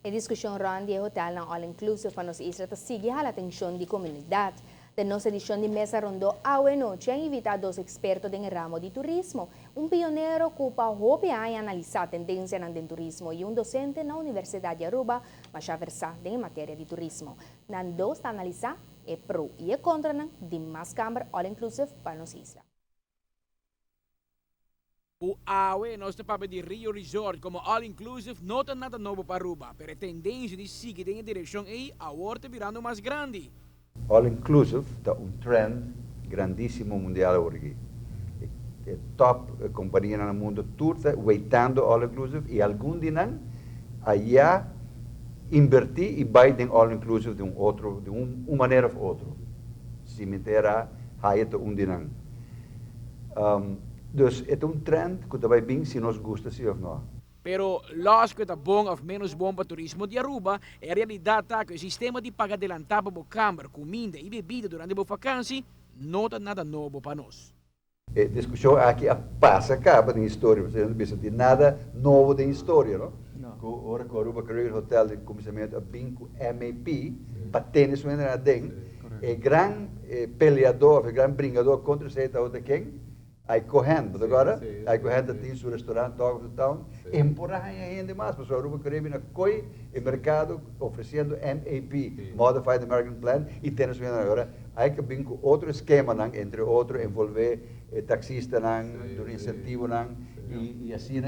A discussão ronda de hotel na All Inclusive para nos isla ta sigue a atenção de comunidade. Da nossa edição de Mesa Rondo Awe Noche han invitado dos expertos em ramo de turismo, pioneiro que para analisar tendência no turismo e docente na Universidade de Aruba, mas já versado em matéria de turismo. Nando está analisar é pro e é contra de mais câmara All Inclusive para nos isla. O AWE, nós estamos de Rio Resort como All Inclusive, não tem nada novo para Aruba, mas a tendência de seguir em direção aí, agora está virando mais grande. All Inclusive está trend grandíssimo mundial hoje. Top companhia no mundo todo weitando All Inclusive e algum dia allá invertir e vai em All Inclusive de uma maneira ou outra. Se meter a haia dia. Dus é trend que vai bem se nós gostamos ou não. Pero los que está bom ou menos bom para turismo de Aruba, a realidade é que o sistema de pagar adelantado para câmara, comida e bebida durante a vacância não é nada novo para nós. A discussão aqui passa acaba na história, você não pensa de nada novo da história, não? Agora que o Aruba Career Hotel de começamento a binco MAP, patentes não é nada, é grande peleador, é grande brigador contra o outra quem? Aí correndo, agora, aí correndo tem seu restaurante, todo town, empurrar ainda mais, porque o Aruba Caribe na coi e mercado oferecendo MAP, Modified American Plan, e temos agora, aí que vem com outro esquema, entre outros, envolver taxista, do incentivo, e assim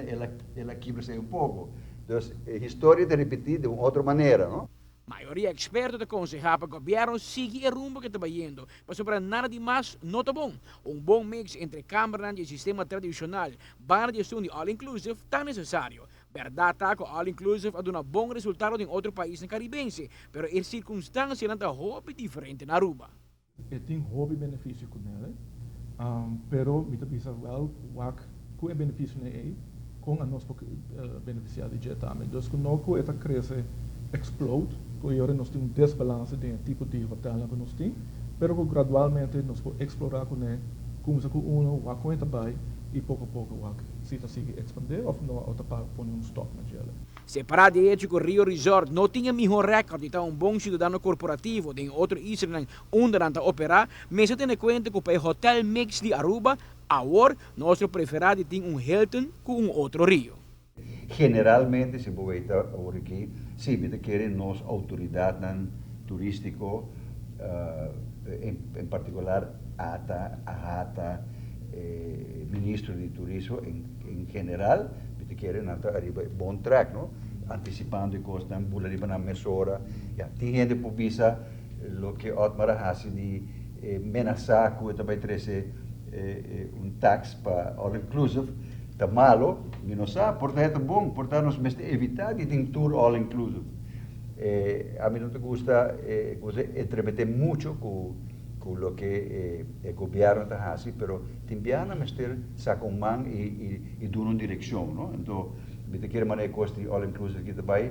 ela quebra-se pouco. Então, a história de repetir de outra maneira, não? A maioria expertos aconselham para o governo seguir o rumo que está indo, mas sobre nada de mais não está bom. Bom mix entre câmara e sistema tradicional para a gestão de All Inclusive está necessário. Verdade é que o All Inclusive dá um bom resultado em outro país na Caribense, mas as circunstâncias não estão diferente na Aruba. Tem hobby benefício com ele, pero mita bisa wel que é benefício nele com a nossa beneficiário de também. Então, quando esta cresce explode, porque agora nós temos desbalance de tipo de hotel que nós temos, mas gradualmente nós podemos explorar com ele, começa com o conta vai e pouco a pouco se está seguir expandir ou não outra para pôr stop na gela. Separado de hecho que o Rio Resort não tinha melhor recorde de bom cidadão corporativo de outro isla onde anda operar, mas se tem em conta que o hotel mix de Aruba, agora nosso preferido tem Hilton com outro Rio. Generalmente, se você está aqui, se você quer nós, autoridade turística, em particular, ATA, ministro de turismo, em geral, você quer arriba bom track, não? Antecipando coisas, pula arriba na mesura. Tem gente que visa o que Otmar Hassi de menaçar que também trazer tax para all inclusive. Está malo, não sabe, portanto é bom, portanto nós temos que evitar de ter tour all inclusive. A mim não me gusta entremeter muito com o que o governo está fazendo, mas também mas ter saco mão e dar uma direção, não? Então, de que maneira costa all inclusive que também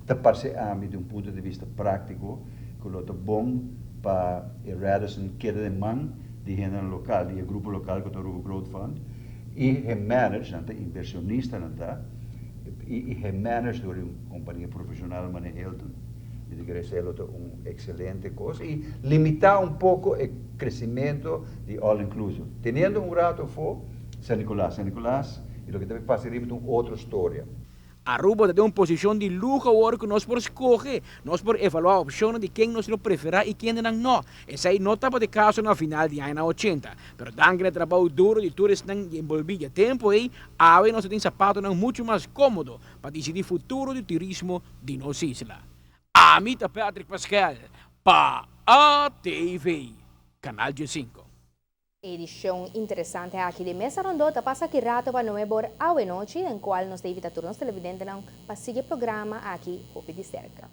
está parece a mim de ponto de vista prático, que o bom para a Radisson queda de mão de gênero local, e o grupo local que está o Growth Fund. E é managed, inversionista, e é managed por uma companhia profissional, como a Hilton. Eu diria que é uma excelente coisa. E limitar pouco o crescimento de All Inclusive. Tendo rato for San Nicolás, e o que deve passar é uma outra história. Aruba tem uma posição de luxo agora que nós podemos escolher, nós podemos evaluar opções de quem nós preferir e quem não. Esse aí não estava de caso na final de anos 80, mas dando o trabalho duro de turistas envolvidos tempo aí, agora nós temos sapatos muito mais cômodos para decidir o futuro do turismo de nossa isla. A mim é Patrick Pascal, para a TV, Canal G5. Edição interessante aqui de Mesa Rondota passa aqui rato para não embora a noite, em qual nós devemos turnos televidentes para seguir o programa aqui, Hope de Cerca.